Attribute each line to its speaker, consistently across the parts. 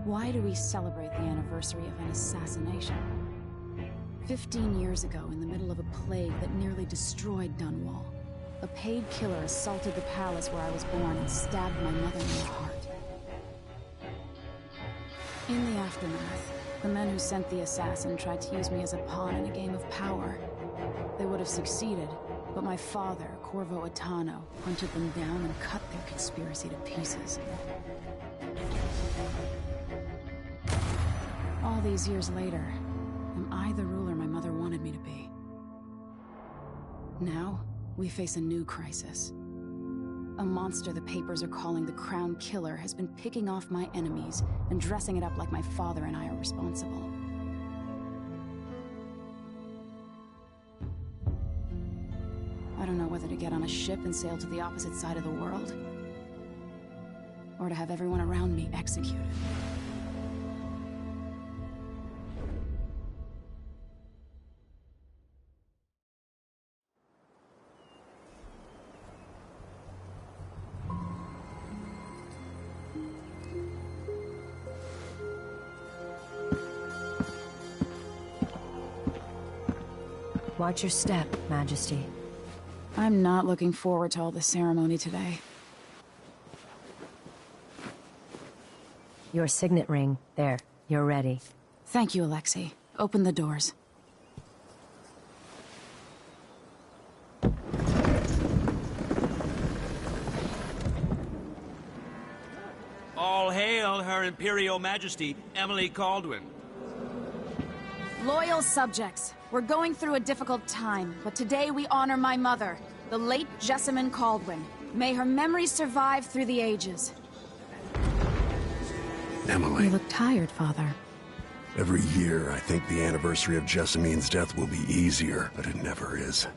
Speaker 1: Why do we celebrate the anniversary of an assassination? 15 years ago, in the middle of a plague that nearly destroyed Dunwall, a paid killer assaulted the palace where I was born and stabbed my mother in the heart. In the aftermath, the men who sent the assassin tried to use me as a pawn in a game of power. They would have succeeded, but my father, Corvo Attano, hunted them down and cut their conspiracy to pieces. All these years later, am I the ruler my mother wanted me to be? Now, we face a new crisis. A monster the papers are calling the Crown Killer has been picking off my enemies and dressing it up like my father and I are responsible. I don't know whether to get on a ship and sail to the opposite side of the world, or to have everyone around me executed.
Speaker 2: Watch your step, Majesty.
Speaker 1: I'm not looking forward to all the ceremony today.
Speaker 2: Your signet ring. There. You're ready.
Speaker 1: Thank you, Alexei. Open the doors.
Speaker 3: All hail Her Imperial Majesty, Emily Caldwin.
Speaker 1: Loyal subjects, we're going through a difficult time, but today we honor my mother, the late Jessamine Caldwin. May her memory survive through the ages.
Speaker 4: Emily.
Speaker 1: You look tired, Father.
Speaker 4: Every year, I think the anniversary of Jessamine's death will be easier, but it never is.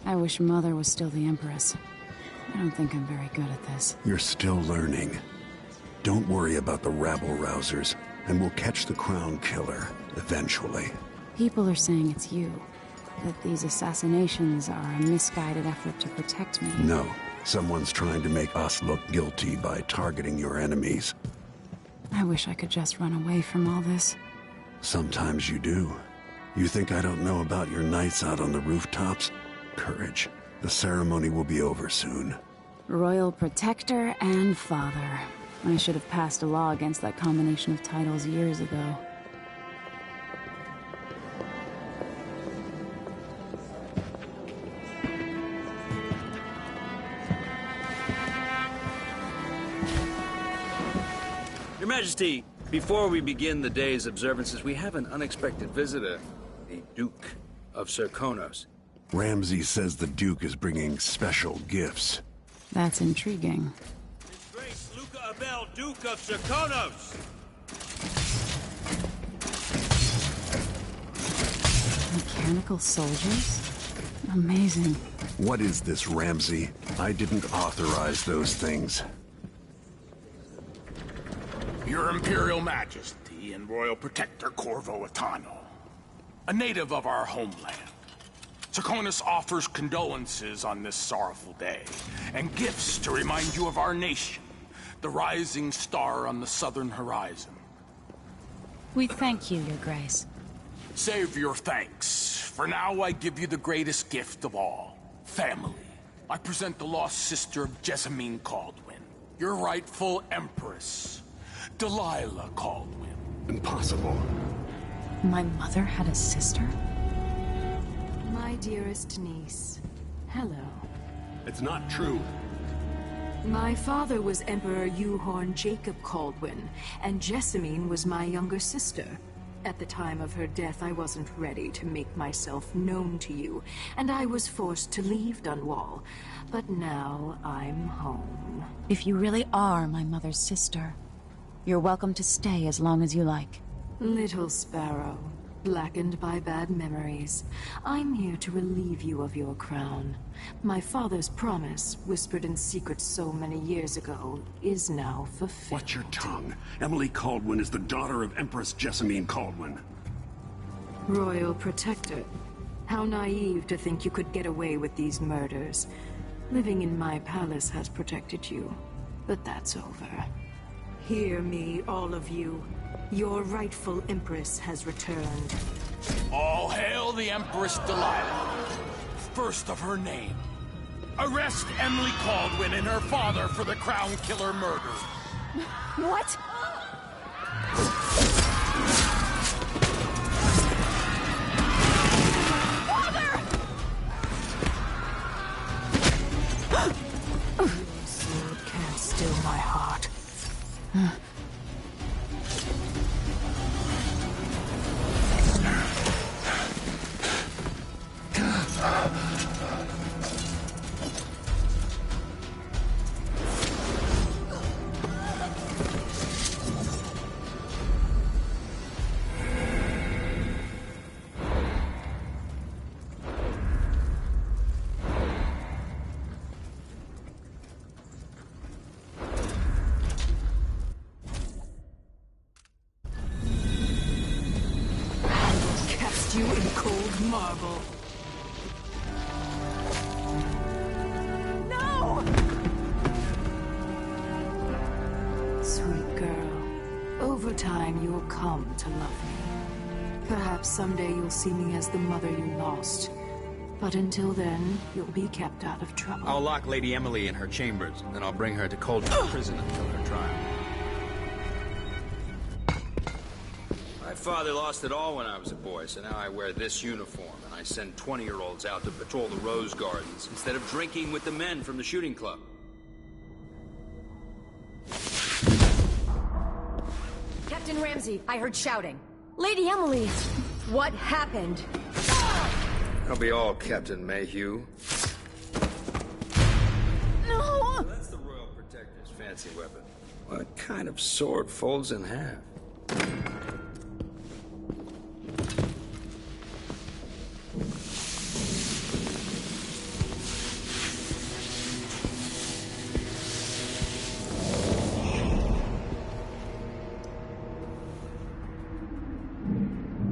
Speaker 1: I wish Mother was still the Empress. I don't think I'm very good at this.
Speaker 4: You're still learning. Don't worry about the rabble-rousers, and we'll catch the Crown Killer, eventually.
Speaker 1: People are saying it's you. That these assassinations are a misguided effort to protect me.
Speaker 4: No. Someone's trying to make us look guilty by targeting your enemies.
Speaker 1: I wish I could just run away from all this.
Speaker 4: Sometimes you do. You think I don't know about your nights out on the rooftops? Courage. The ceremony will be over soon.
Speaker 1: Royal Protector and Father. I should have passed a law against that combination of titles years ago.
Speaker 3: Your Majesty, before we begin the day's observances, we have an unexpected visitor, the Duke of Serkonos.
Speaker 4: Ramsay says the Duke is bringing special gifts.
Speaker 1: That's intriguing.
Speaker 3: His Grace Luca Abel, Duke of Serkonos!
Speaker 1: Mechanical soldiers? Amazing.
Speaker 4: What is this, Ramsay? I didn't authorize those things.
Speaker 5: Your Imperial Majesty and Royal Protector Corvo Attano, a native of our homeland. Serkonos offers condolences on this sorrowful day, and gifts to remind you of our nation, the rising star on the southern horizon.
Speaker 1: We thank you, Your Grace.
Speaker 5: Save your thanks. For now, I give you the greatest gift of all, family. I present the lost sister of Jessamine Caldwin, your rightful Empress, Delilah Caldwin.
Speaker 4: Impossible.
Speaker 1: My mother had a sister?
Speaker 6: My dearest niece, hello.
Speaker 4: It's not true.
Speaker 6: My father was Emperor Yuhorn Jacob Caldwin, and Jessamine was my younger sister. At the time of her death, I wasn't ready to make myself known to you, and I was forced to leave Dunwall. But now I'm home.
Speaker 1: If you really are my mother's sister, you're welcome to stay as long as you like.
Speaker 6: Little sparrow, blackened by bad memories, I'm here to relieve you of your crown. My father's promise, whispered in secret so many years ago, is now fulfilled.
Speaker 4: Watch your tongue. Emily Caldwin is the daughter of Empress Jessamine Caldwin.
Speaker 6: Royal Protector, how naive to think you could get away with these murders. Living in my palace has protected you, but that's over. Hear me, all of you. Your rightful Empress has returned.
Speaker 5: All hail the Empress Delilah, first of her name. Arrest Emily Caldwin and her father for the Crown Killer murder.
Speaker 1: What?
Speaker 6: Sword can't still my heart. You in cold marble. No! Sweet girl, over time you'll come to love me. Perhaps someday you'll see me as the mother you lost. But until then, you'll be kept out of trouble.
Speaker 3: I'll lock Lady Emily in her chambers, then I'll bring her to Coldwood Prison until her trial. My father lost it all when I was a boy, so now I wear this uniform, and I send 20-year-olds out to patrol the rose gardens instead of drinking with the men from the shooting club.
Speaker 2: Captain Ramsey, I heard shouting. Lady Emily, what happened?
Speaker 3: That'll be all, Captain Mayhew.
Speaker 1: No!
Speaker 3: That's the Royal Protector's fancy weapon. What kind of sword folds in half?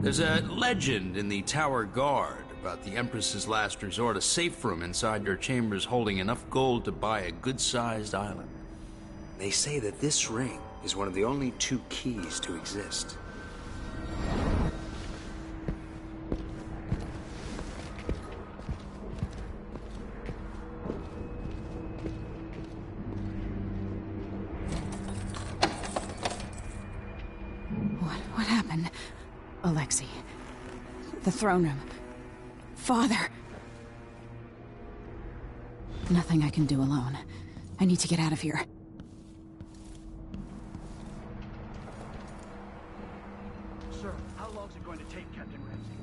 Speaker 3: There's a legend in the Tower Guard about the Empress's last resort, a safe room inside your chambers holding enough gold to buy a good-sized island. They say that this ring is one of the only 2 keys to exist.
Speaker 1: What happened? Alexei. The throne room. Father. Nothing I can do alone. I need to get out of here.
Speaker 7: Sir, how long is it going to take, Captain Ramsey?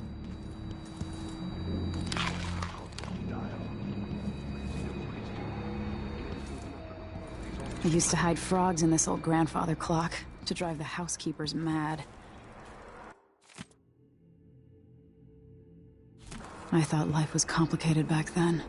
Speaker 1: I used to hide frogs in this old grandfather clock to drive the housekeepers mad. I thought life was complicated back then.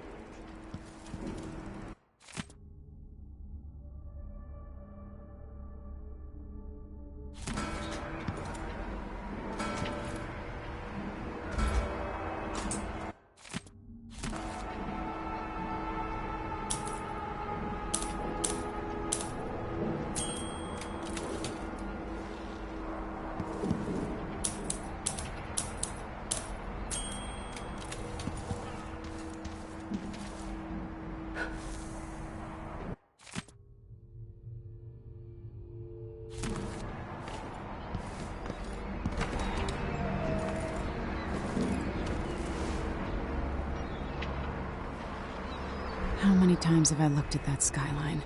Speaker 1: How many times have I looked at that skyline?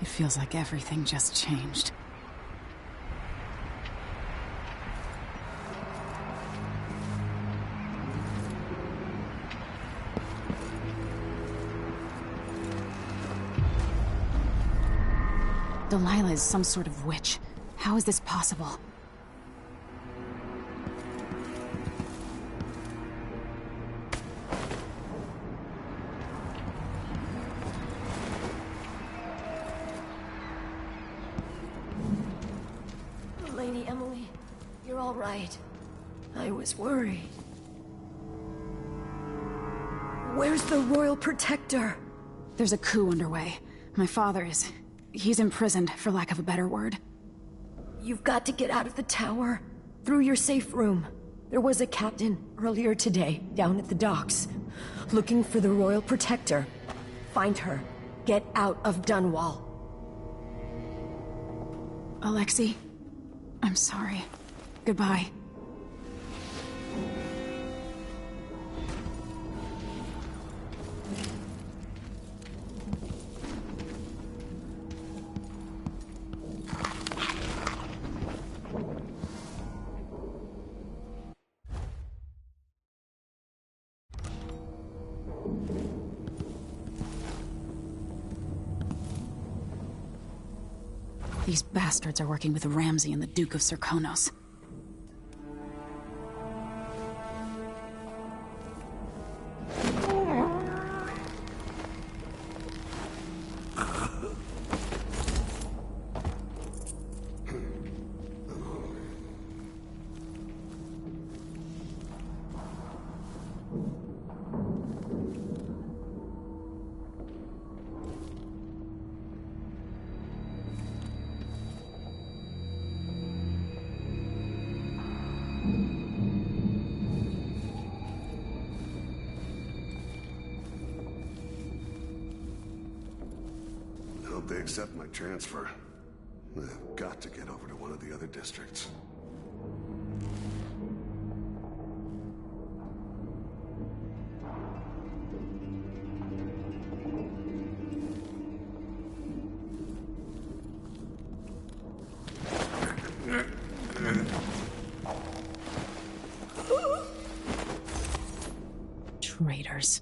Speaker 1: It feels like everything just changed. Delilah is some sort of witch. How is this possible?
Speaker 2: Lady Emily, you're all right. I was worried. Where's the Royal Protector?
Speaker 1: There's a coup underway. My father is... He's imprisoned, for lack of a better word.
Speaker 2: You've got to get out of the tower. Through your safe room. There was a captain earlier today, down at the docks. Looking for the Royal Protector. Find her. Get out of Dunwall.
Speaker 1: Alexei, I'm sorry. Goodbye. These bastards are working with Ramsey and the Duke of Serkonos.
Speaker 4: Hope they accept my transfer. I've got to get over to one of the other districts.
Speaker 1: Traitors.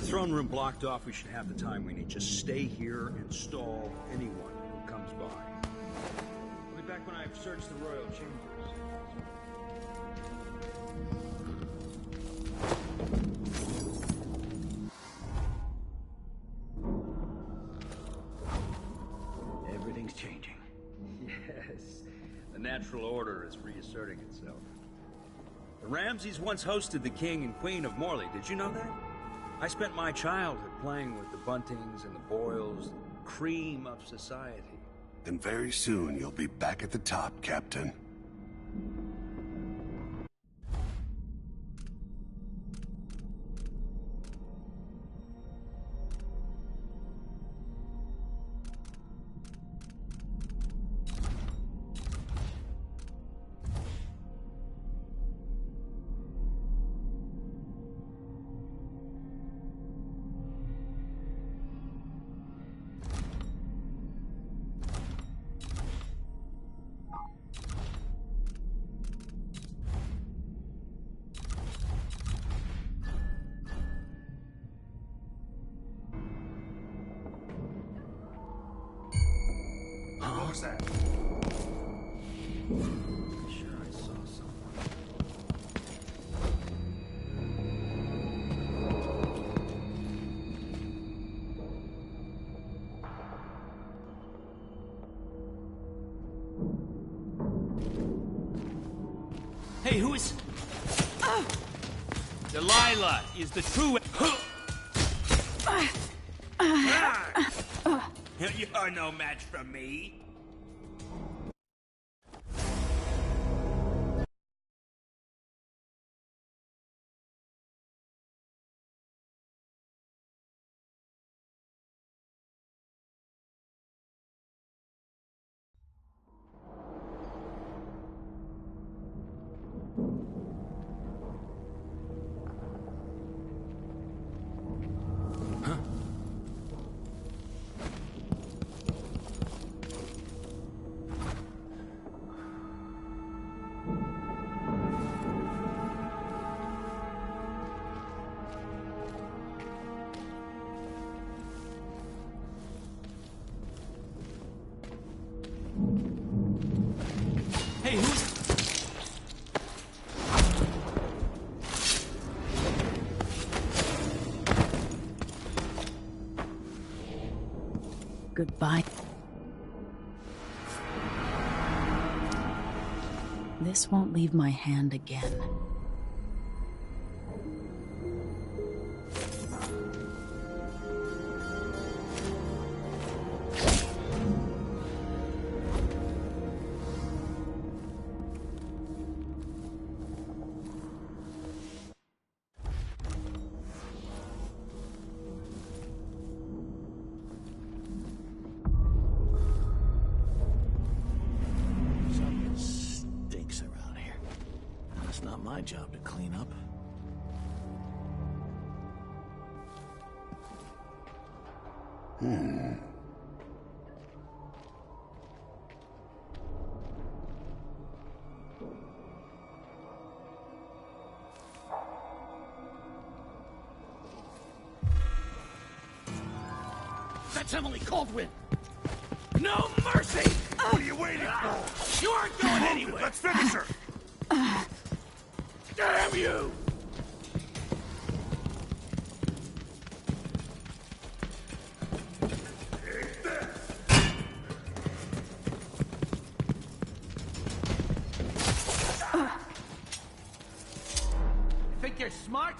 Speaker 3: Throne room blocked off. We should have the time we need. Just stay here and stall anyone who comes by. I'll be back when I've searched the royal chambers.
Speaker 7: Everything's changing.
Speaker 3: Yes, the natural order is reasserting itself. The Ramseys once hosted the king and queen of Morley. Did you know that? I spent my childhood playing with the Buntings and the Boyles, the cream of society.
Speaker 4: And very soon you'll be back at the top, Captain.
Speaker 3: What was that? Sure, I saw someone. Hey, who is... Delilah is the true... You're no match for me. Hey, who's...
Speaker 1: Goodbye. This won't leave my hand again.
Speaker 8: Something stinks around here. It's not my job to clean up. That's Emily Caldwin! No mercy!
Speaker 5: What are you waiting for?
Speaker 8: You aren't going anywhere!
Speaker 5: Let's finish her!
Speaker 8: Damn you! Think you're smart?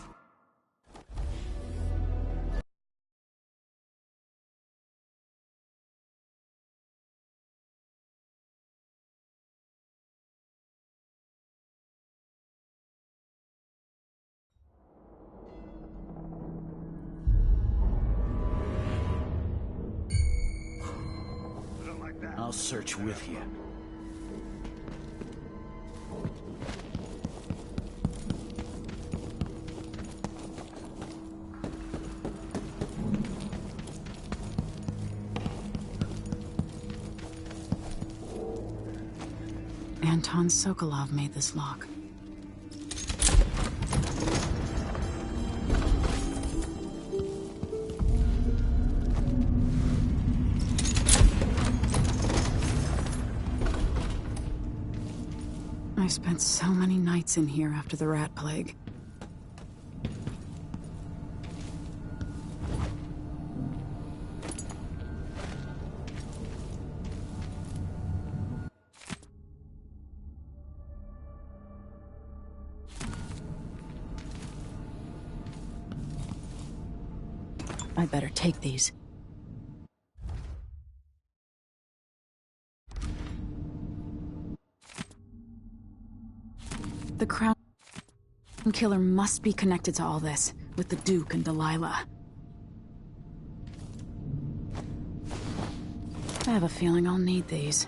Speaker 8: I'll search with you.
Speaker 1: Anton Sokolov made this lock. I spent so many nights in here after the rat plague. I'd better take these. The Crown Killer must be connected to all this, with the Duke and Delilah. I have a feeling I'll need these.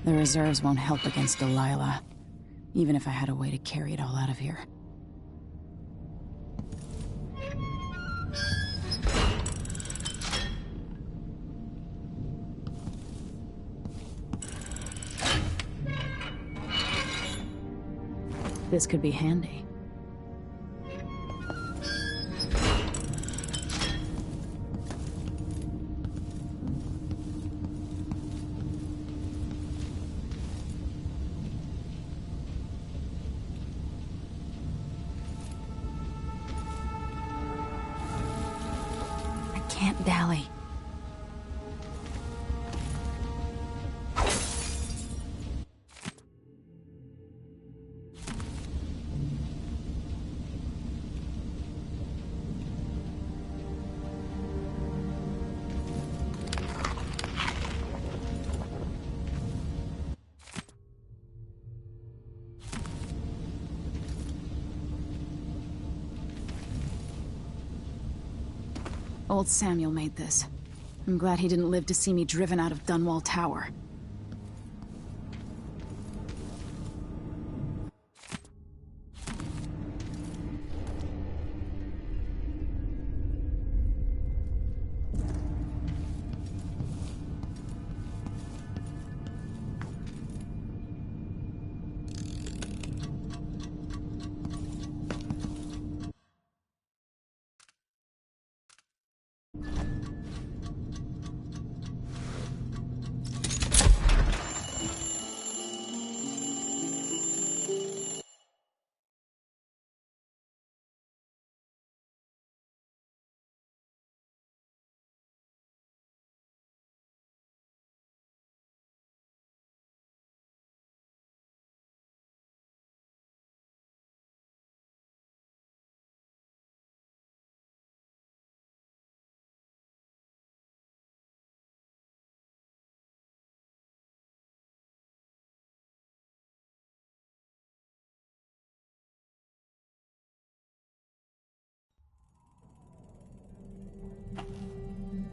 Speaker 1: The reserves won't help against Delilah, even if I had a way to carry it all out of here. This could be handy. Can't dally. Old Samuel made this. I'm glad he didn't live to see me driven out of Dunwall Tower.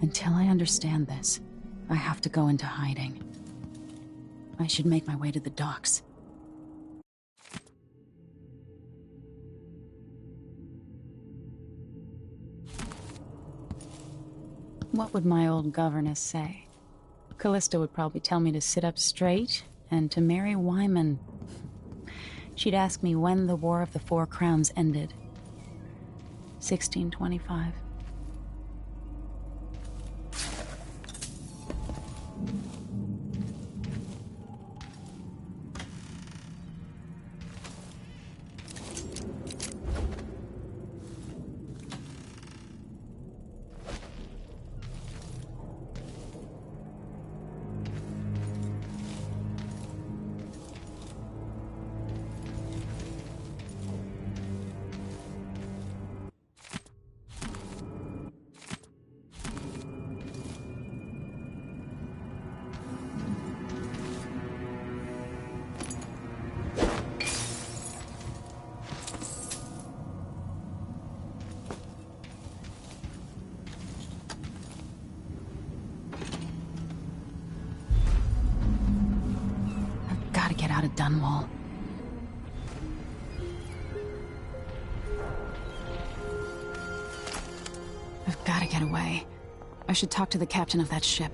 Speaker 1: Until I understand this, I have to go into hiding. I should make my way to the docks. What would my old governess say? Callista would probably tell me to sit up straight and to marry Wyman. She'd ask me when the War of the Four Crowns ended. 1625. Get out of Dunwall. I've got to get away. I should talk to the captain of that ship.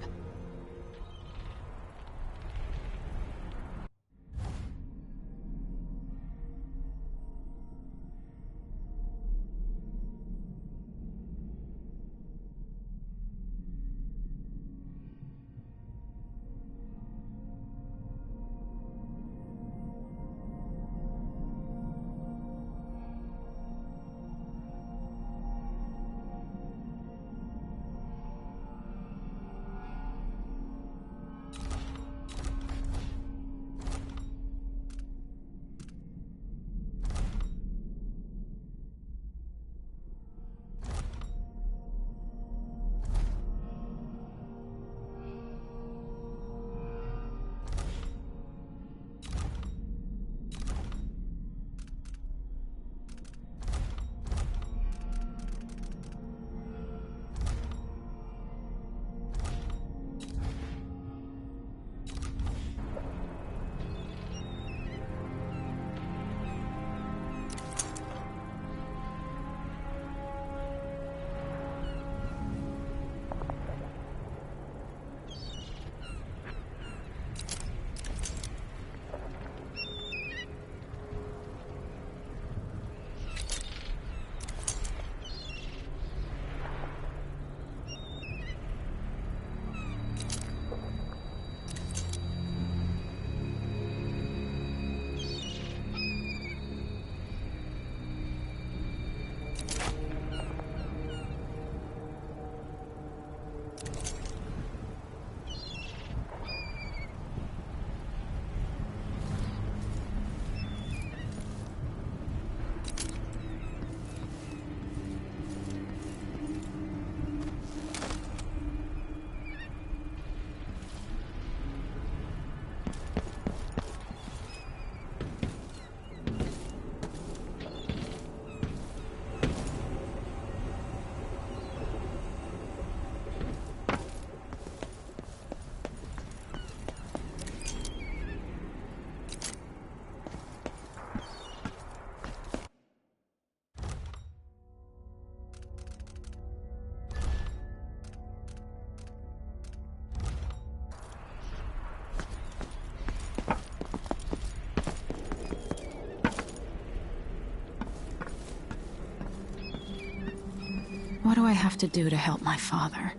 Speaker 1: What do I have to do to help my father?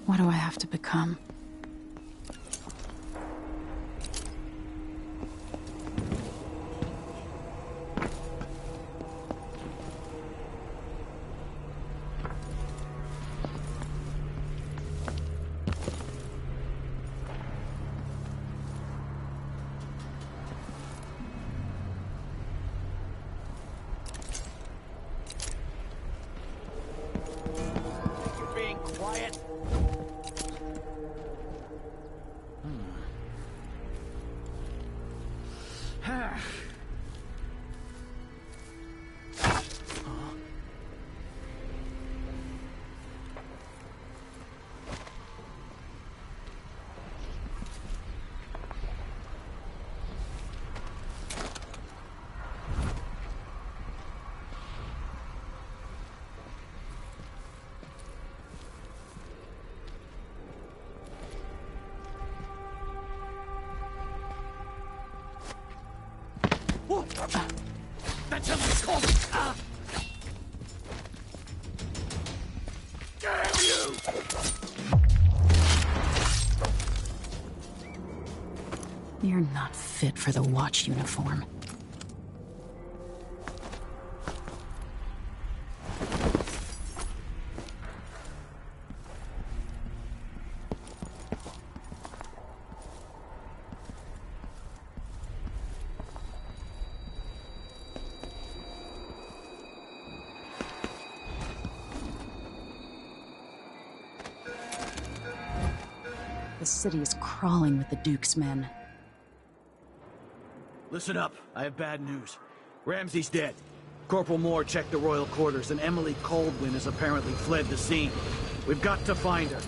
Speaker 1: What do I have to become?
Speaker 5: That's something called... Damn you!
Speaker 1: You're not fit for the watch uniform. The city is crawling with the Duke's men.
Speaker 7: Listen up. I have bad news. Ramsey's dead. Corporal Moore checked the royal quarters, and Emily Coldwin has apparently fled the scene. We've got to find her.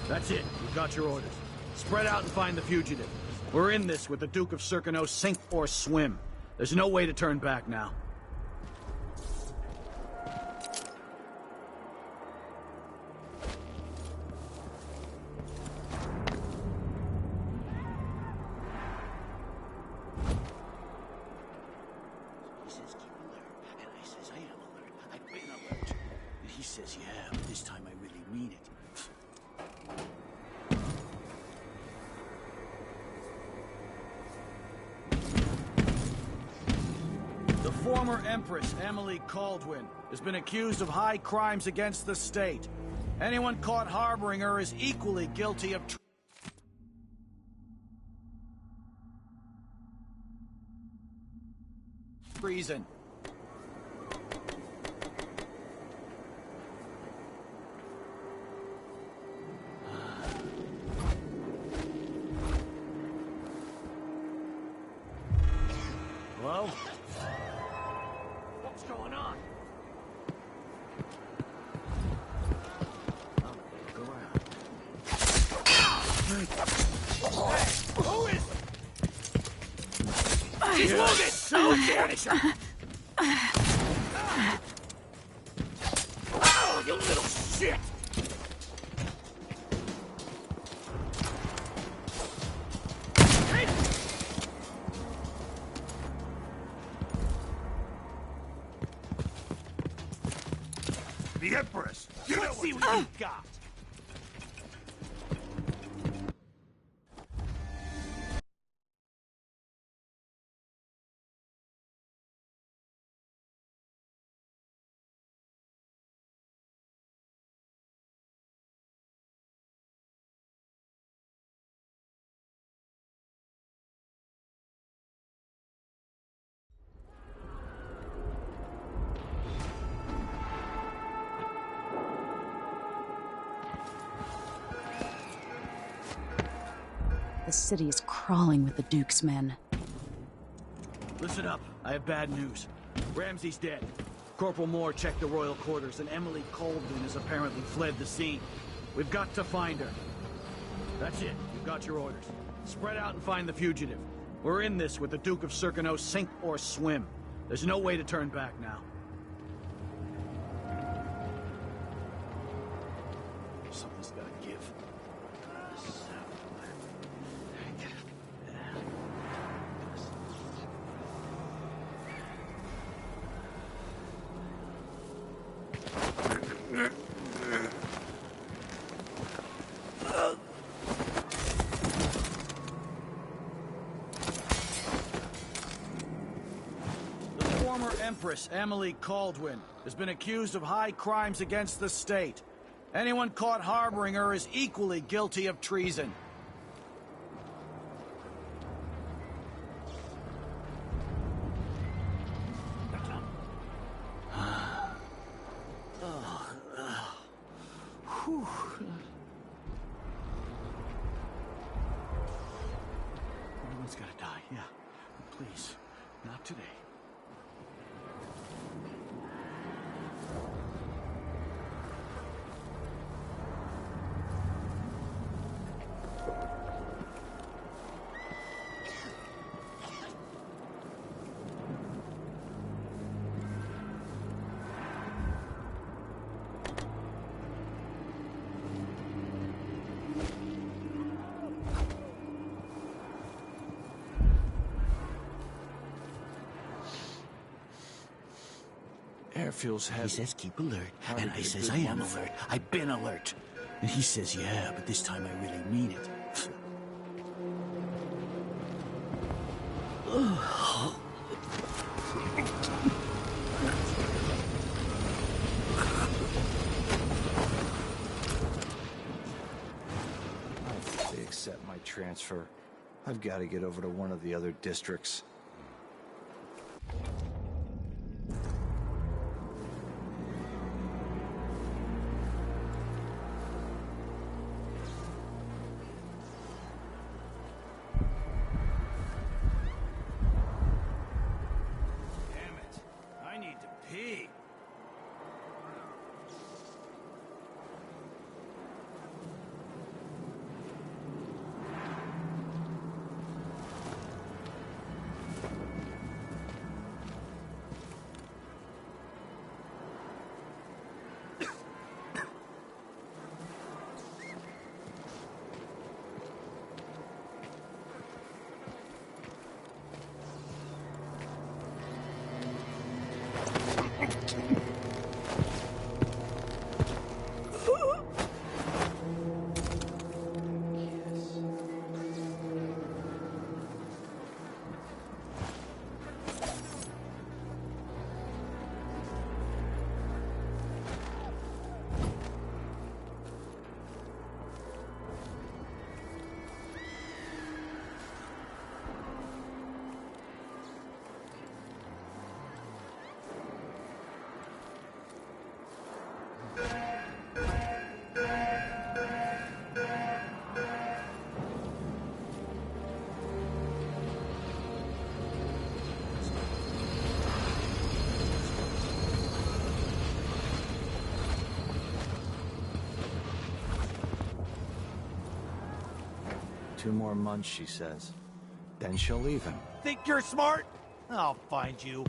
Speaker 7: That's it. You've got your orders. Spread out and find the fugitive. We're in this with the Duke of Circano, sink or swim. There's no way to turn back now. Former Empress Emily Coldwin has been accused of high crimes against the state. Anyone caught harboring her is equally guilty of treason. Hello? What's going on? Go around. Hey, who is? He's wounded! So finish him! Oh, you little shit!
Speaker 5: The Empress! You
Speaker 7: Let's see what you got!
Speaker 1: The city is crawling with the Duke's men.
Speaker 7: Listen up. I have bad news. Ramsey's dead. Corporal Moore checked the royal quarters, and Emily Coldwin has apparently fled the scene. We've got to find her. That's it. You've got your orders. Spread out and find the fugitive. We're in this with the Duke of Circano, sink or swim. There's no way to turn back now. Something's gotta give. Empress Emily Coldwin has been accused of high crimes against the state. Anyone caught harboring her is equally guilty of treason. Everyone's gotta die, yeah. Please, not today.
Speaker 5: air feels heavy.
Speaker 8: He says keep alert,
Speaker 5: How to
Speaker 8: and I
Speaker 5: get a
Speaker 8: says
Speaker 5: good
Speaker 8: I am
Speaker 5: month.
Speaker 8: alert. I've been alert. And he says, yeah, but this time I really mean it.
Speaker 9: If they accept my transfer, I've got to get over to one of the other districts.
Speaker 7: Damn it. I need to pee.
Speaker 9: Two more months, she says. Then she'll leave him.
Speaker 7: Think you're smart? I'll find you.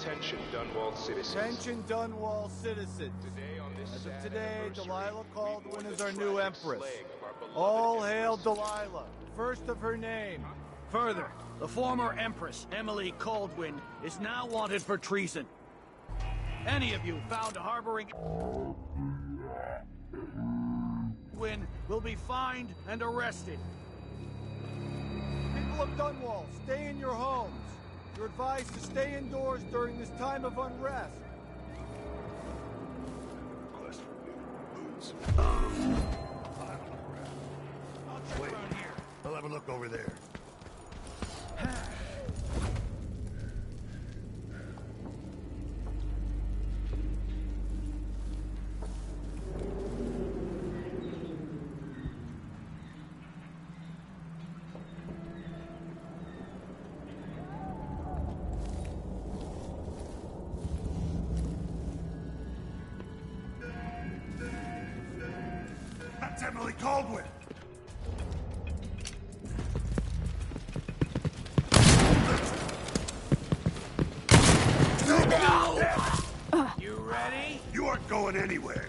Speaker 10: Attention, Dunwall citizens.
Speaker 11: Attention, Dunwall citizens. As of today, Delilah Caldwin is our new empress. All hail Delilah, first of her name.
Speaker 7: Further, the former Empress, Emily Caldwin, is now wanted for treason. Any of you found harboring Caldwin will be fined and arrested.
Speaker 11: People of Dunwall, stay in your homes. You're advised to stay indoors during this time of unrest.
Speaker 12: Wait, I'll have a look over there. That's Emily Caldwin!
Speaker 7: You ready?
Speaker 12: You aren't going anywhere.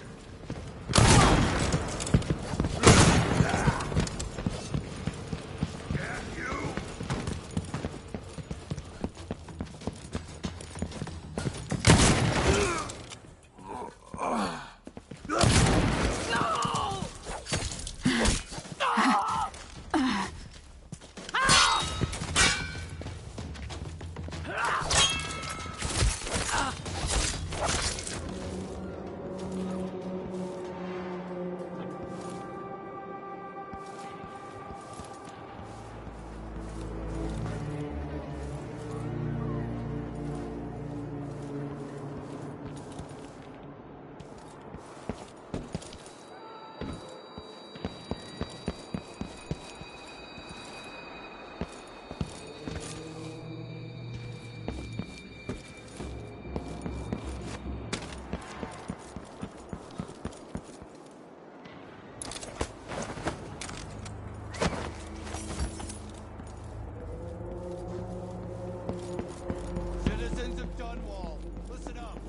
Speaker 11: Citizens of Dunwall, listen up.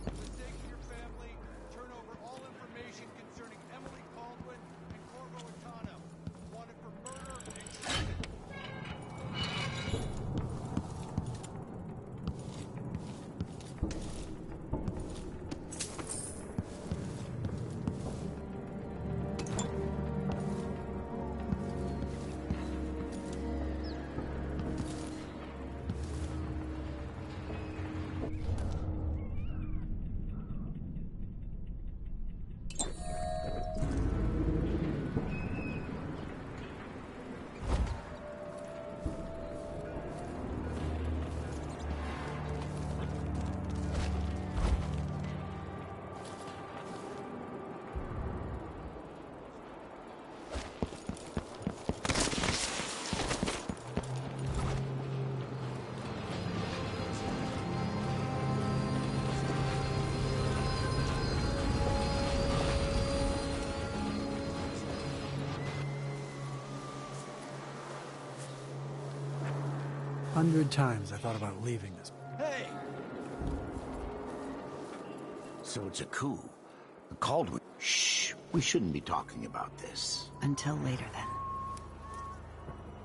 Speaker 11: For the sake of your family, turn over all information concerning Emily Caldwin and Corvo Atano, wanted for murder and treason.
Speaker 13: Hundred times I thought about leaving this.
Speaker 11: Hey!
Speaker 8: So it's a coup. The Caldwin. Shh. We shouldn't be talking about this.
Speaker 2: Until later, then.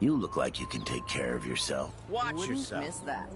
Speaker 8: You look like you can take care of yourself.
Speaker 14: Watch yourself. Miss that.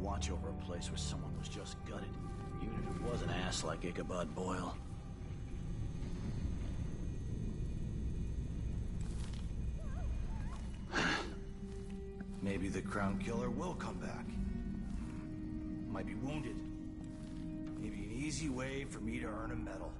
Speaker 7: watch over a place where someone was just gutted, even if it was an ass like Ichabod Boyle.
Speaker 9: Maybe the Crown Killer will come back. Might be wounded. Maybe an easy way for me to earn a medal.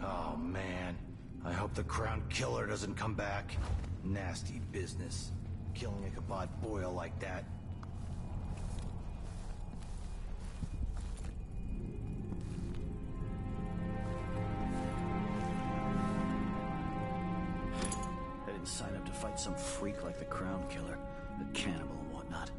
Speaker 9: Oh man, I hope the Crown Killer doesn't come back. Nasty business. Killing Ichabod Boyle like that.
Speaker 7: I didn't sign up to fight some freak like the Crown Killer, a cannibal and whatnot.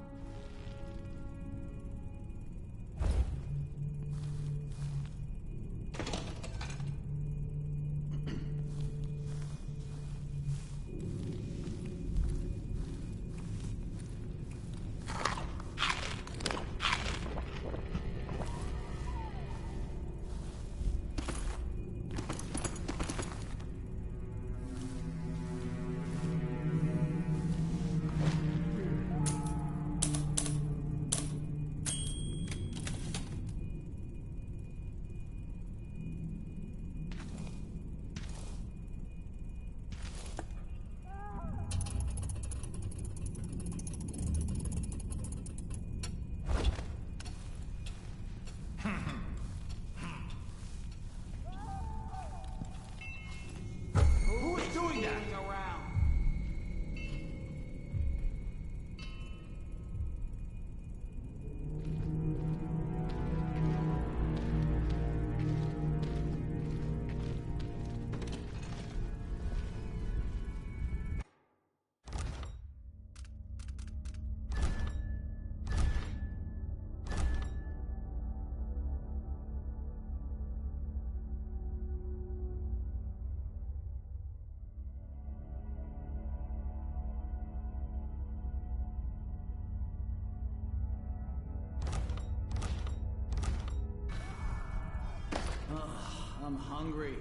Speaker 7: I'm hungry.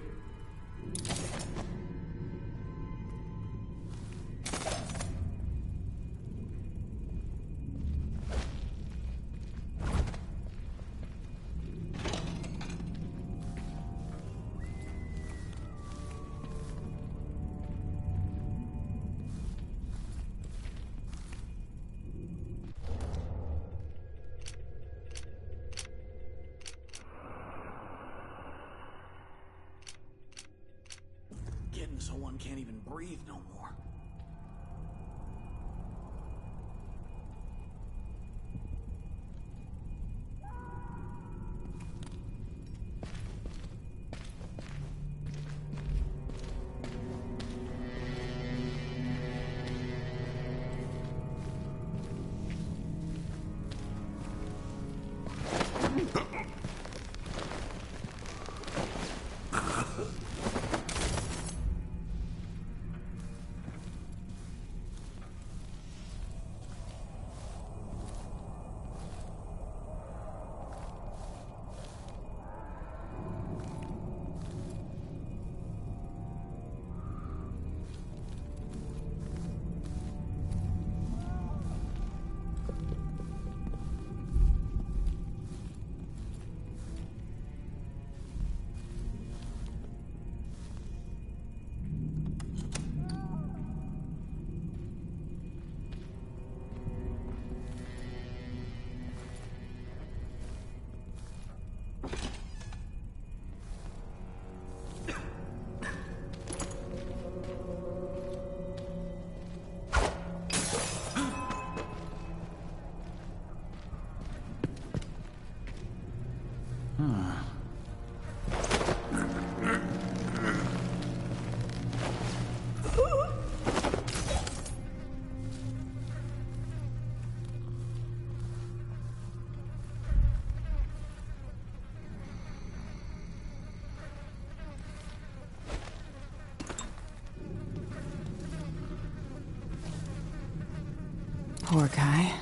Speaker 7: Getting so one can't even breathe no more.
Speaker 1: Poor guy.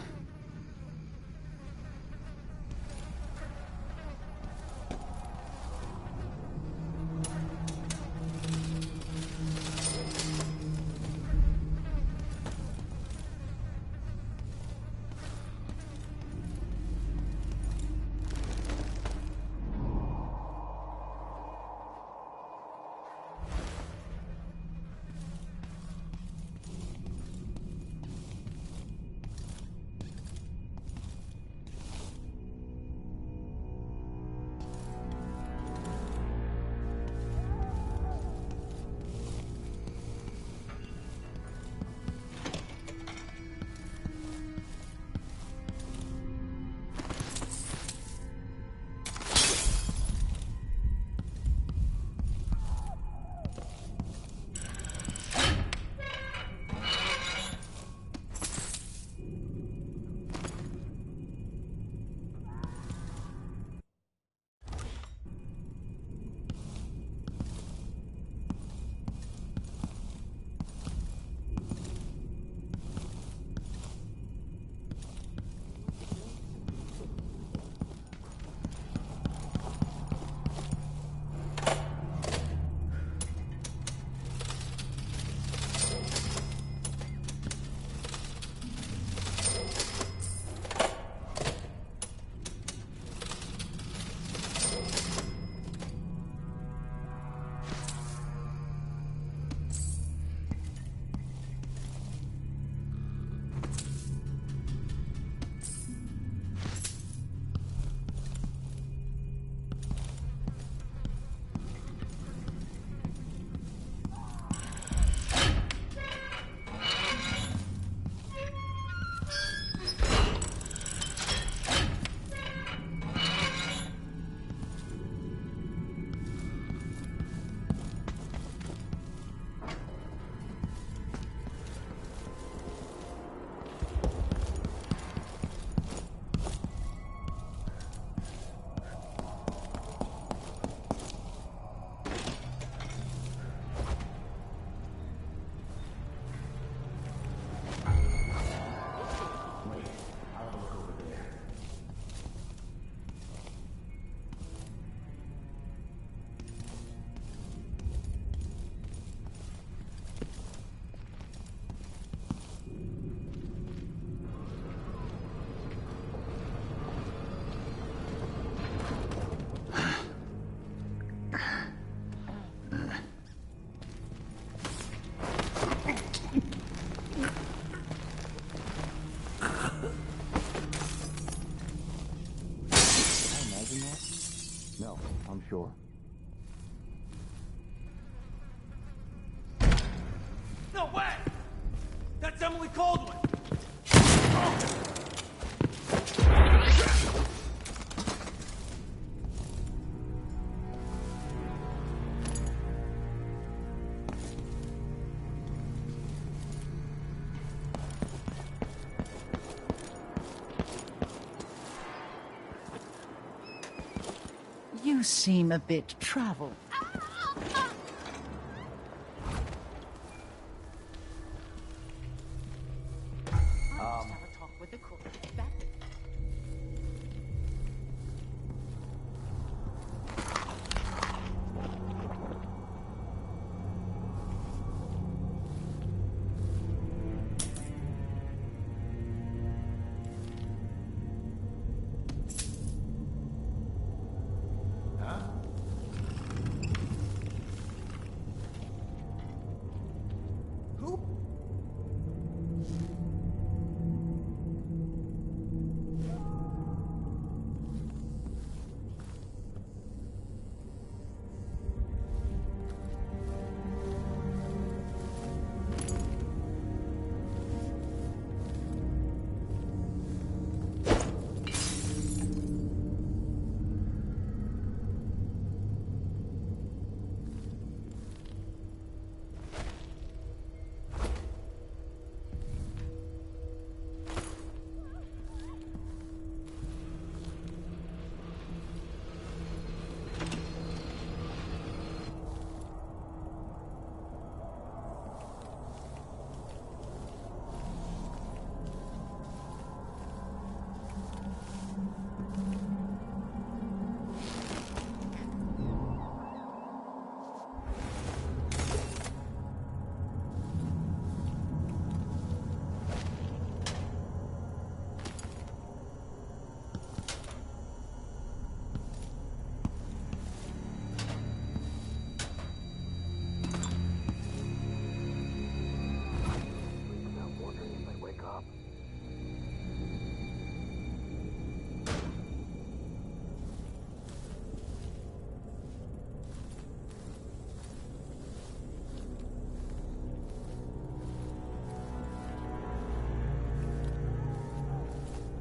Speaker 10: You seem a bit troubled.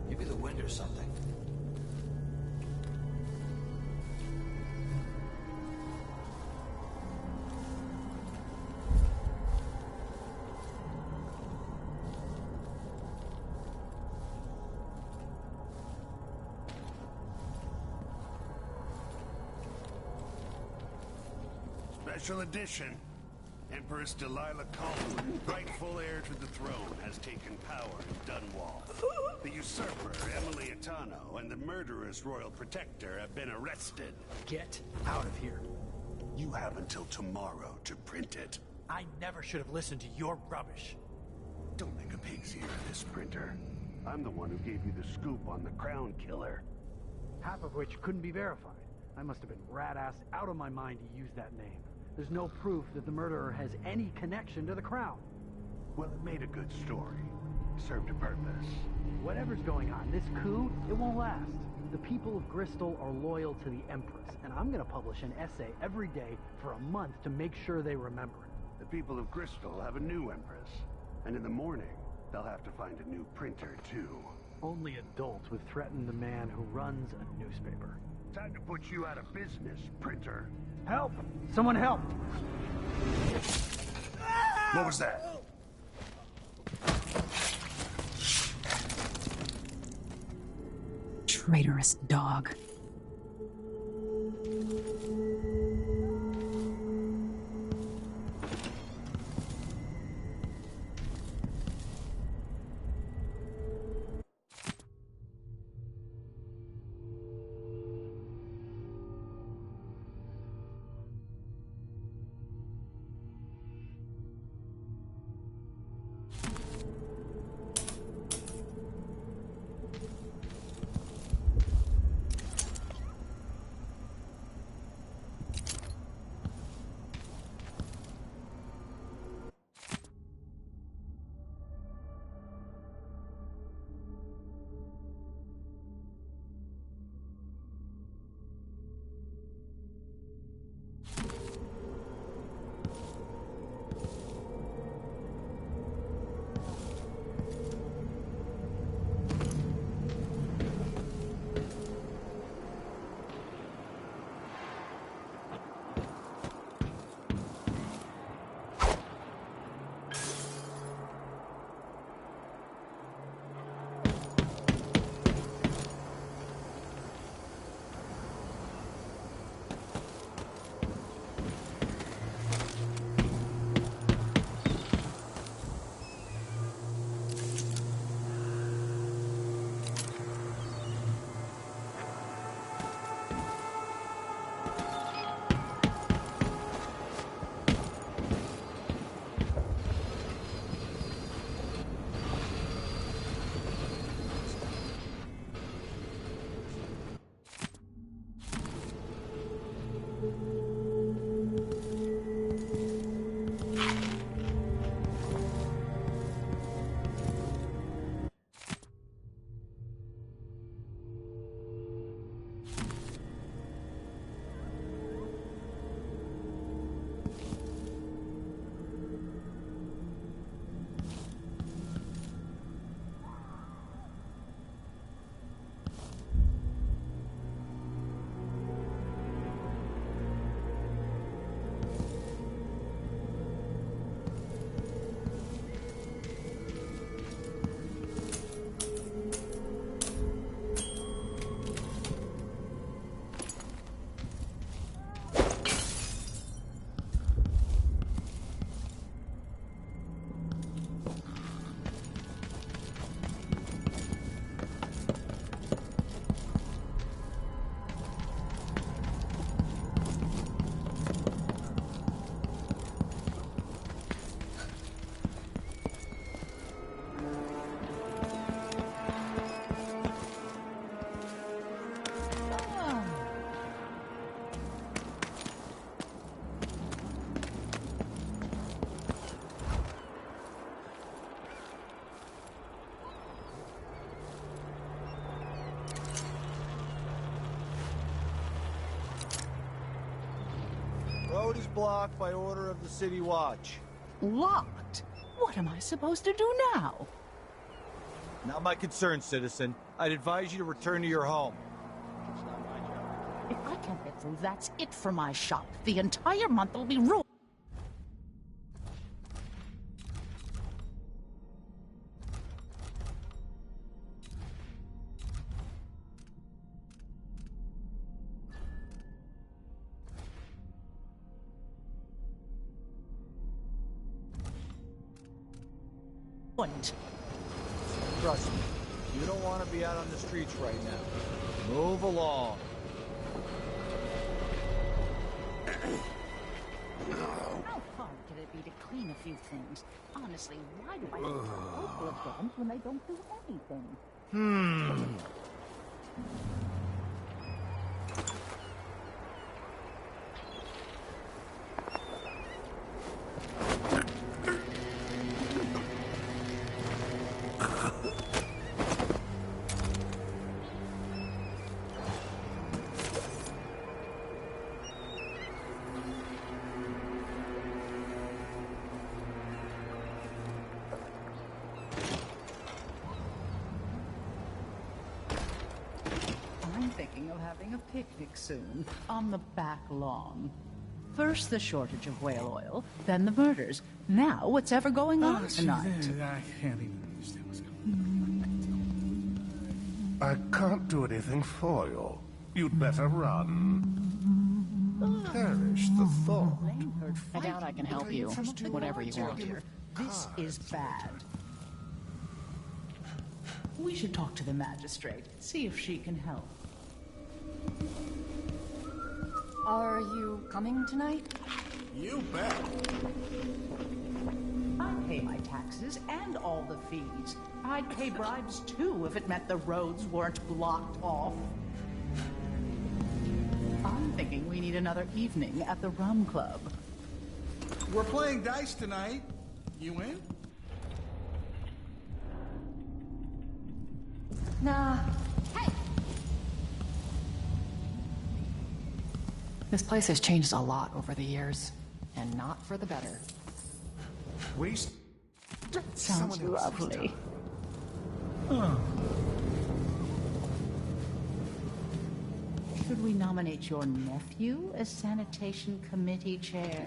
Speaker 9: Maybe the wind or something.
Speaker 4: Special edition. Empress Delilah Colin, rightful heir to the throne, has taken power in Dunwall. The usurper, Emily Atano, and the murderous royal protector have been arrested.
Speaker 7: Get out of here.
Speaker 4: You have until tomorrow to print it.
Speaker 7: I never should have listened to your rubbish.
Speaker 4: Don't make a pig's ear of this, printer. I'm the one who gave you the scoop on the Crown Killer.
Speaker 7: Half of which couldn't be verified. I must have been rat-ass out of my mind to use that name. There's no proof that the murderer has any connection to the Crown.
Speaker 4: Well, it made a good story. Served a purpose.
Speaker 7: Whatever's going on, this coup, it won't last. The people of Bristol are loyal to the Empress, and I'm gonna publish an essay every day for a month to make sure they remember it.
Speaker 4: The people of Bristol have a new Empress. And in the morning, they'll have to find a new printer, too.
Speaker 7: Only adults would threaten the man who runs a newspaper.
Speaker 4: Time to put you out of business, printer.
Speaker 7: Help! Someone help!
Speaker 4: What was that?
Speaker 1: Traitorous dog.
Speaker 7: blocked by order of the City Watch.
Speaker 10: Locked? What am I supposed to do now?
Speaker 7: Not my concern, citizen. I'd advise you to return to your home.
Speaker 10: If I can't get through, that's it for my shop. The entire month will be ruined.
Speaker 7: Trust me, you don't want to be out on the streets right now. Move along.
Speaker 10: How hard can it be to clean a few things? Honestly, why do I have local events when they don't do anything? I'm thinking of having a picnic soon, on the back lawn. First the shortage of whale oil, then the murders. Now what's ever going on tonight?
Speaker 13: I can't even understand what's going on.
Speaker 12: I can't do anything for you. You'd better run. Perish the thought.
Speaker 10: I doubt I can help you. Whatever you want here. This is bad. We should talk to the magistrate, see if she can help.
Speaker 2: Are you coming tonight?
Speaker 12: You bet.
Speaker 10: I'd pay my taxes and all the fees. I'd pay bribes too if it meant the roads weren't blocked off. I'm thinking we need another evening at the Rum Club.
Speaker 13: We're playing dice tonight. You in?
Speaker 2: Nah.
Speaker 14: This place has changed a lot over the years, and not for the better.
Speaker 10: Sounds lovely. Should we nominate your nephew as sanitation committee chair?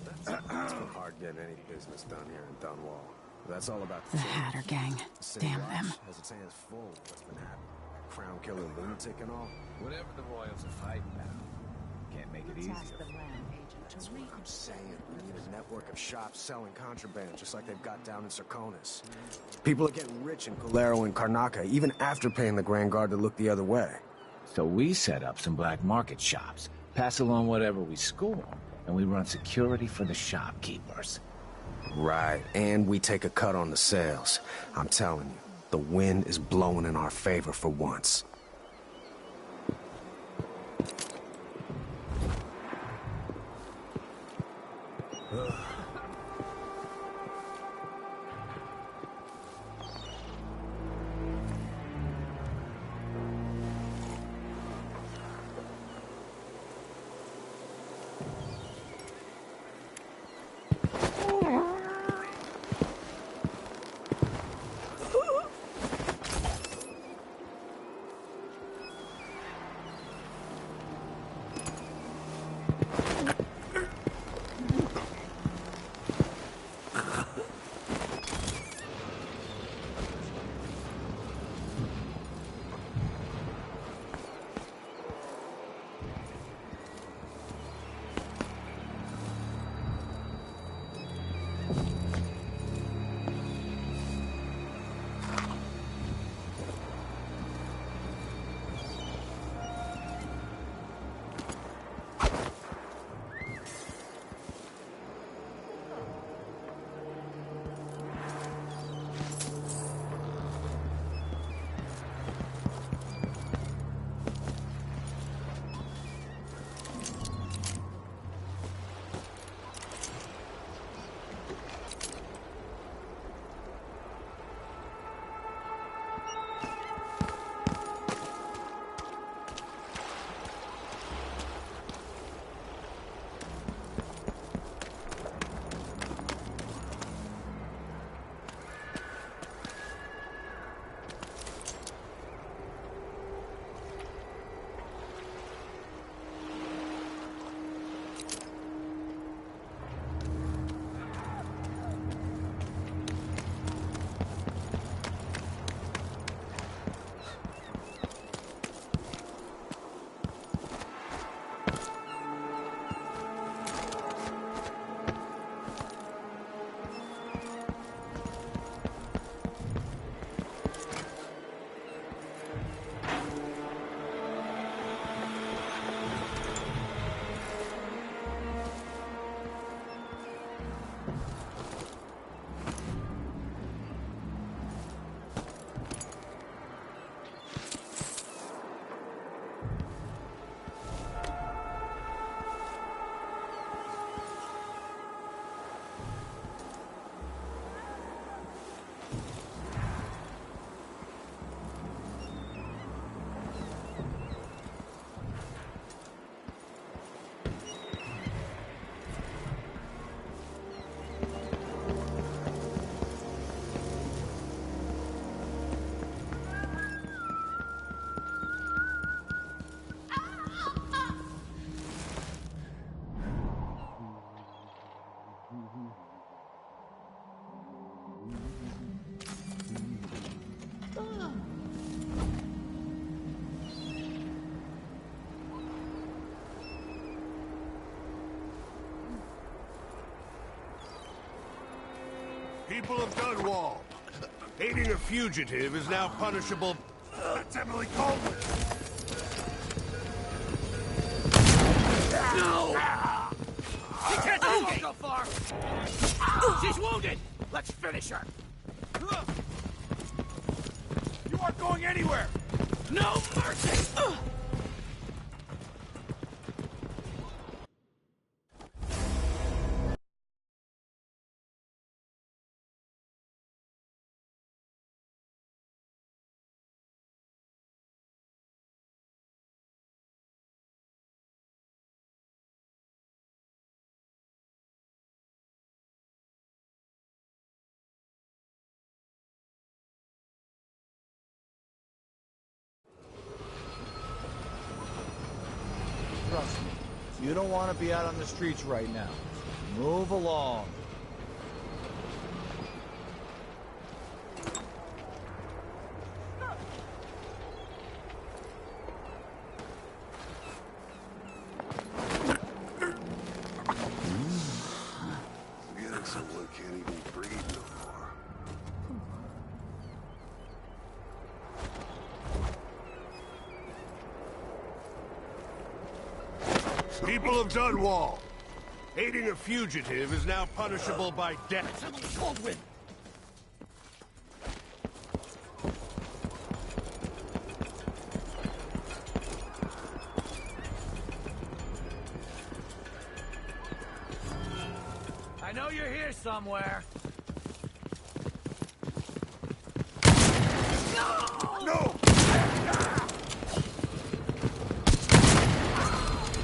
Speaker 15: It's been hard getting any business done here in Dunwall. That's all about
Speaker 1: The Hatter gang. Damn them.
Speaker 15: Has its hands full with what's been happening. Crown killer lunatic and all. Whatever the Royals are fighting now. Can't make it easier. That's what I'm saying. We need a network of shops selling contraband, just like they've got down in Serconis. People are getting rich in Calero and Karnaca, even after paying the Grand Guard to look the other way.
Speaker 8: So we set up some black market shops, pass along whatever we score, and we run security for the shopkeepers.
Speaker 15: Right, and we take a cut on the sales. I'm telling you, the wind is blowing in our favor for once.
Speaker 4: People of Dunwall, aiding a fugitive is now punishable. That's Emily Coleman.
Speaker 5: No! She can't go so far! She's wounded! Let's finish her! You aren't going anywhere! No mercy!
Speaker 7: Trust me, you don't want to be out on the streets right now. Move along.
Speaker 4: Yeah, someone can't even breathe no more. People of Dunwall, aiding a fugitive is now punishable by death.
Speaker 5: Emily Coldwin!
Speaker 7: I know you're here somewhere.
Speaker 4: No!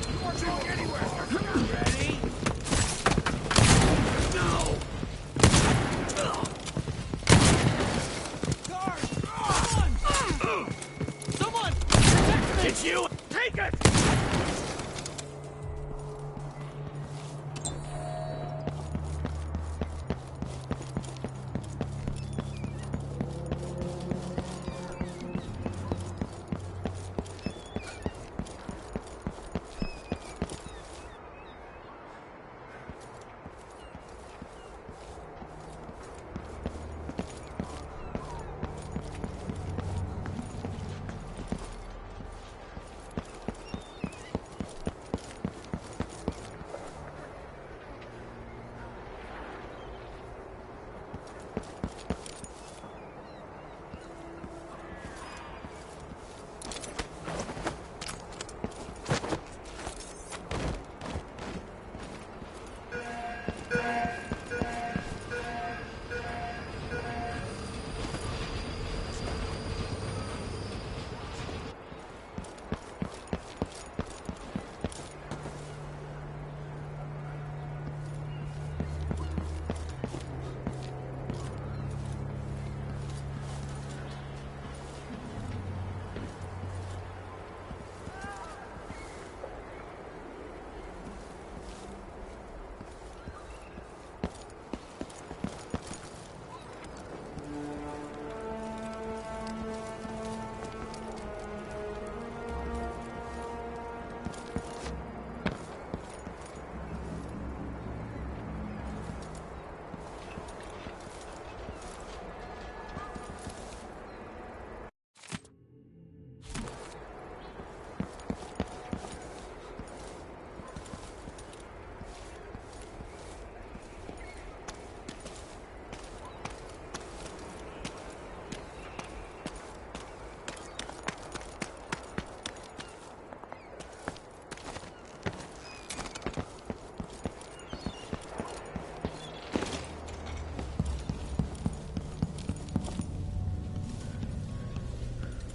Speaker 5: You aren't going anywhere! Ready? No!
Speaker 7: Guard! Run! Someone! Protect me!
Speaker 5: It's you! Take it!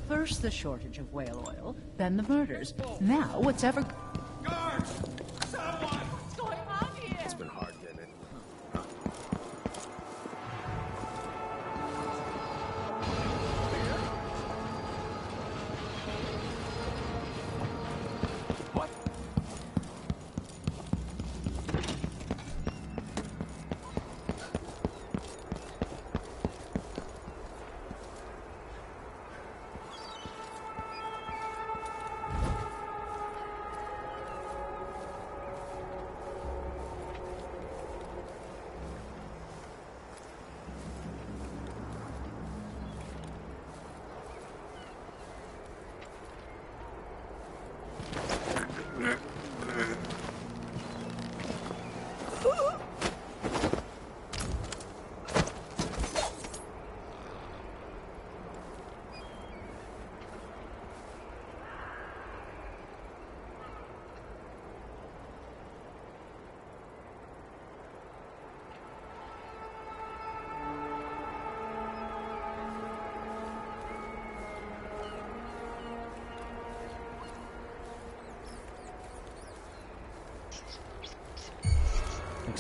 Speaker 10: First the shortage of whale oil, then the murders. Now what's ever...
Speaker 5: Guards! Someone!
Speaker 10: What's going on here?
Speaker 15: It's been hard getting it.
Speaker 5: What?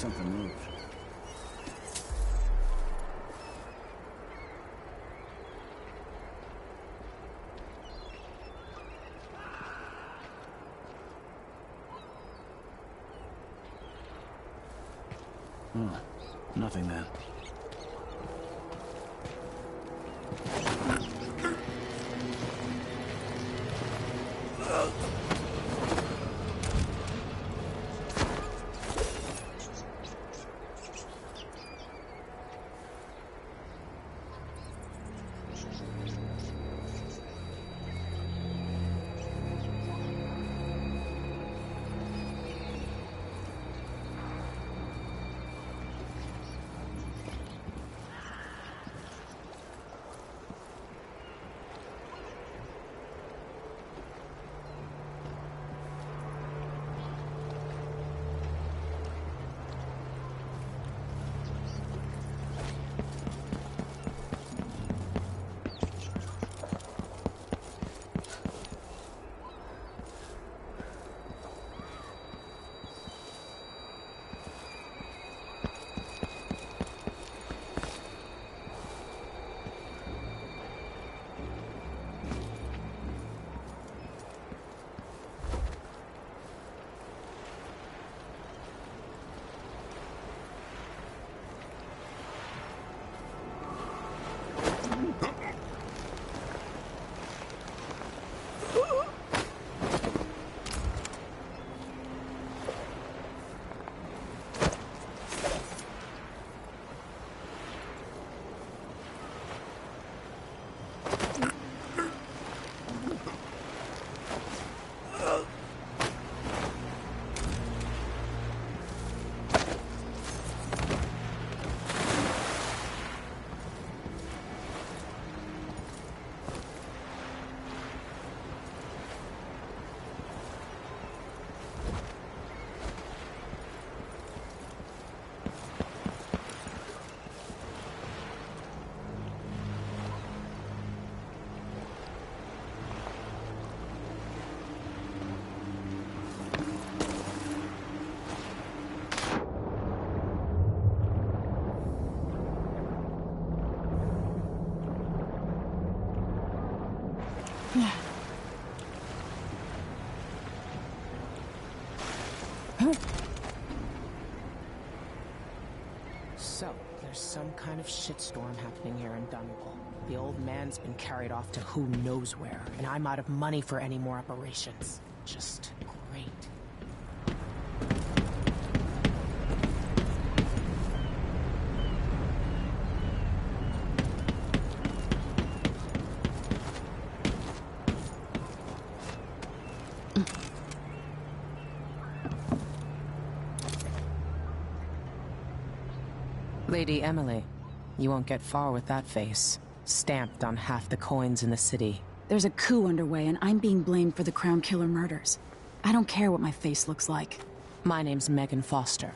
Speaker 7: something moved. Oh, nothing then.
Speaker 16: So, there's some kind of shitstorm happening here in Dunwall. The old man's been carried off to who knows where, and I'm out of money for any more operations. Just great. Lady Emily, you won't get far with that face. Stamped on half the coins in the city.
Speaker 1: There's a coup underway, and I'm being blamed for the Crown Killer murders. I don't care what my face looks like.
Speaker 16: My name's Megan Foster.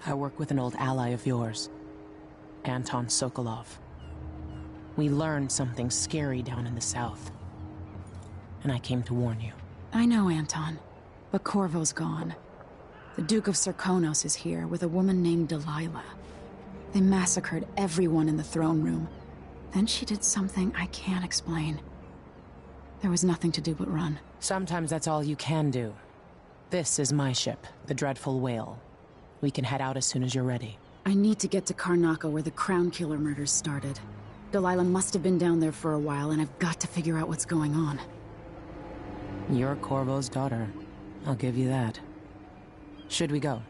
Speaker 16: I work with an old ally of yours, Anton Sokolov. We learned something scary down in the south, and I came to warn you.
Speaker 1: I know, Anton, but Corvo's gone. The Duke of Serkonos is here with a woman named Delilah. They massacred everyone in the throne room. Then she did something I can't explain. There was nothing to do but run.
Speaker 16: Sometimes that's all you can do. This is my ship, the Dreadful Whale. We can head out as soon as you're ready.
Speaker 1: I need to get to Karnaca where the Crown Killer murders started. Delilah must have been down there for a while, and I've got to figure out what's going on.
Speaker 16: You're Corvo's daughter. I'll give you that. Should we go?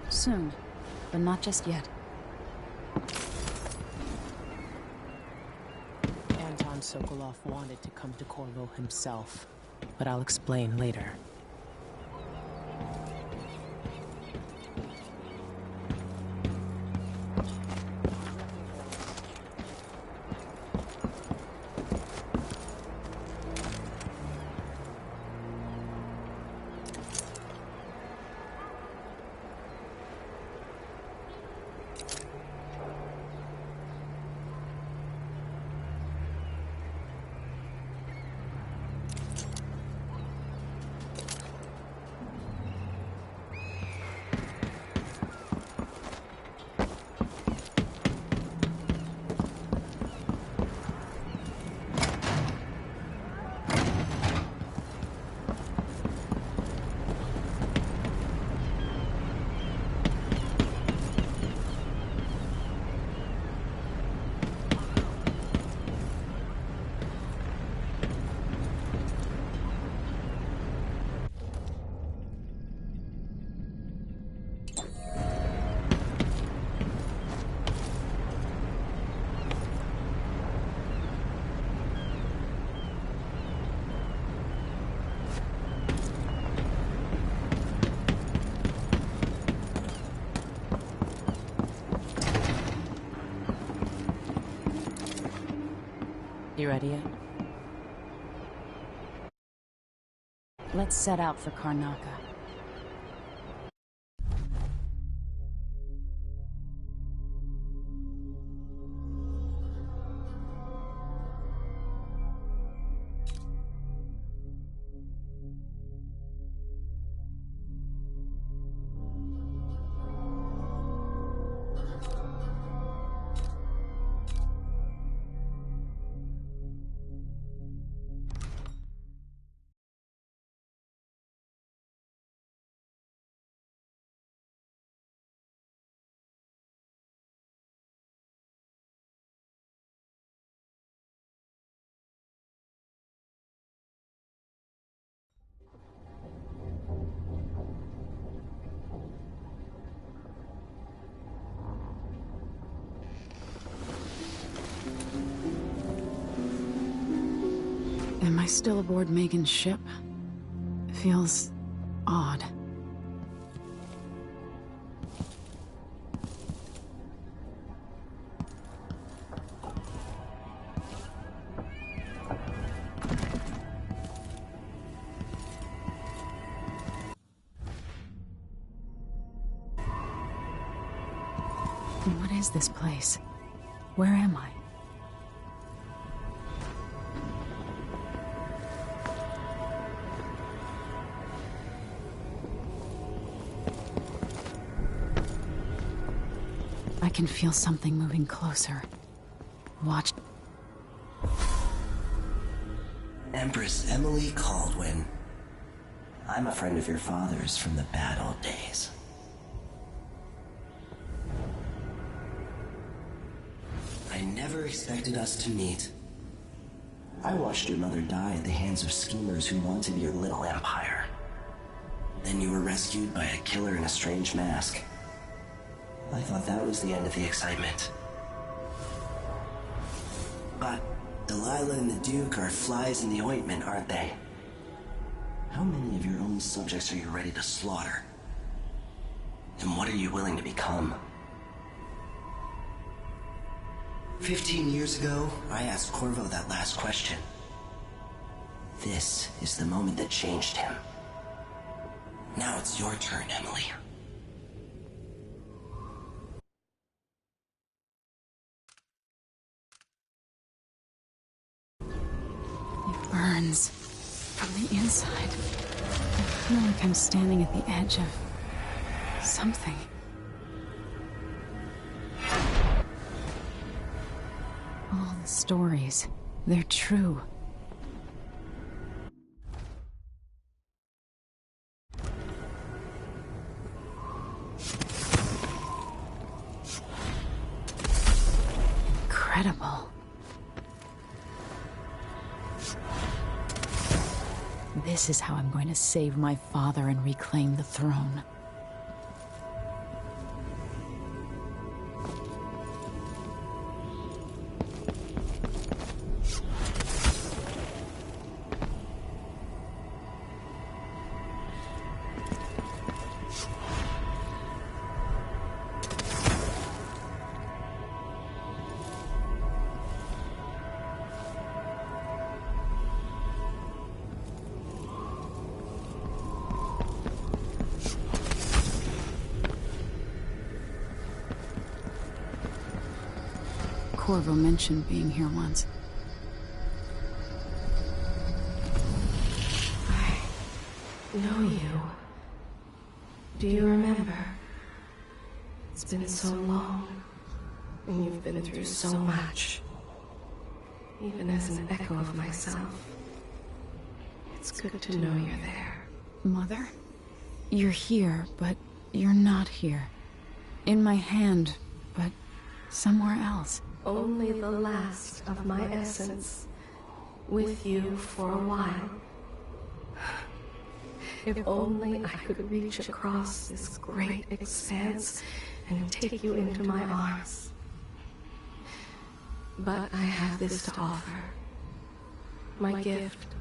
Speaker 1: Soon, but not just yet.
Speaker 16: Anton Sokolov wanted to come to Corvo himself, but I'll explain later. You ready yet?
Speaker 1: Let's set out for Karnaca. Am I still aboard Megan's ship? Feels odd. What is this place? Where am I? I can feel something moving closer. Watch.
Speaker 17: Empress Emily Caldwin. I'm a friend of your father's from the bad old days. I never expected us to meet. I watched your mother die at the hands of schemers who wanted your little empire. Then you were rescued by a killer in a strange mask. I thought that was the end of the excitement. But Delilah and the Duke are flies in the ointment, aren't they? How many of your own subjects are you ready to slaughter? And what are you willing to become? 15 years ago, I asked Corvo that last question. This is the moment that changed him. Now it's your turn, Emily.
Speaker 1: It burns from the inside. I feel like I'm standing at the edge of something. All the stories, they're true. Incredible. This is how I'm going to save my father and reclaim the throne. Corvo mentioned being here once.
Speaker 2: I know you. Do you remember? It's been so long, and you've been through so much. Even as an echo of myself, it's good to know you're there.
Speaker 1: Mother? You're here, but you're not here. In my hand, but somewhere else.
Speaker 2: Only the last of my essence, with you for a while. If only I could reach across this great expanse and take you into my arms. But I have this to offer. My gift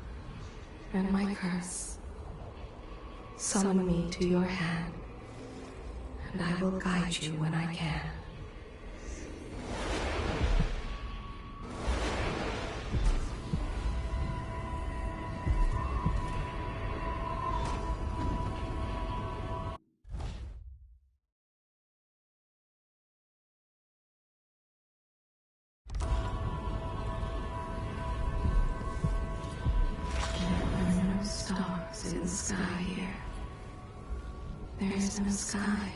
Speaker 2: and my curse. Summon me to your hand, and I will guide you when I can.
Speaker 6: See the sky here. There is no sky.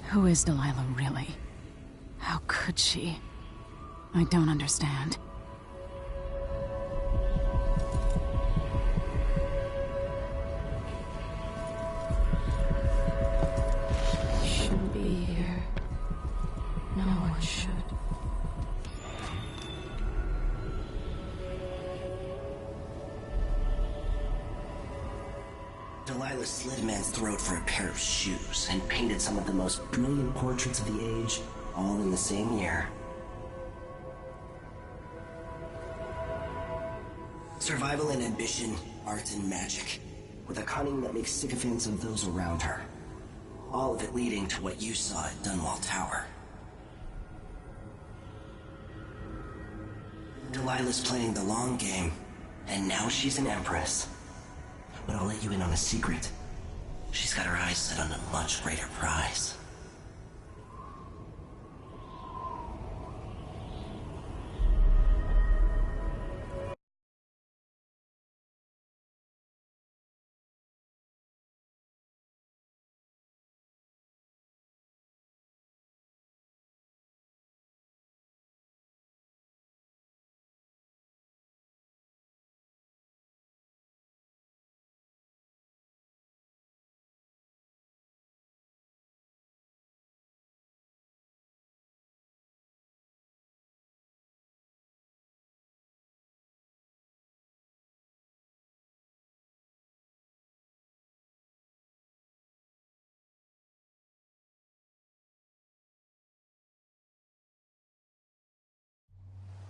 Speaker 1: Who is Delilah really? How could she? I don't understand.
Speaker 6: Shouldn't be here. No one should.
Speaker 17: Delilah slit a man's throat for a pair of shoes and painted some of the most brilliant portraits of the age, all in the same year. Survival and ambition, art and magic, with a cunning that makes sycophants of those around her. All of it leading to what you saw at Dunwall Tower. Delilah's playing the long game, and now she's an empress. But I'll let you in on a secret. She's got her eyes set on a much greater prize.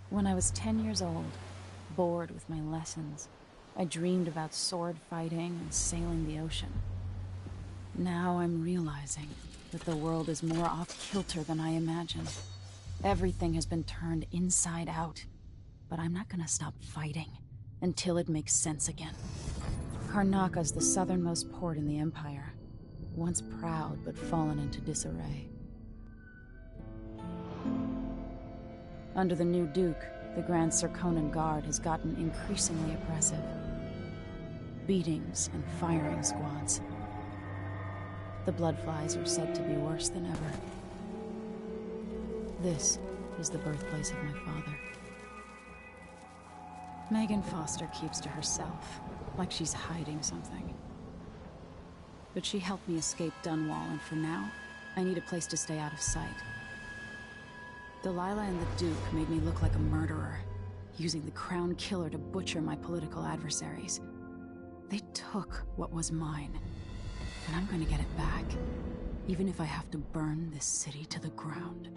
Speaker 1: When I was 10 years old, bored with my lessons, I dreamed about sword fighting and sailing the ocean. Now I'm realizing that the world is more off-kilter than I imagined. Everything has been turned inside out, but I'm not gonna stop fighting until it makes sense again. Karnaka's the southernmost port in the Empire, once proud but fallen into disarray. Under the new Duke, the Grand Serkonan Guard has gotten increasingly oppressive. Beatings and firing squads. The Bloodflies are said to be worse than ever. This is the birthplace of my father. Megan Foster keeps to herself, like she's hiding something. But she helped me escape Dunwall, and for now, I need a place to stay out of sight. Delilah and the Duke made me look like a murderer, using the Crown Killer to butcher my political adversaries. They took what was mine, and I'm going to get it back, even if I have to burn this city to the ground.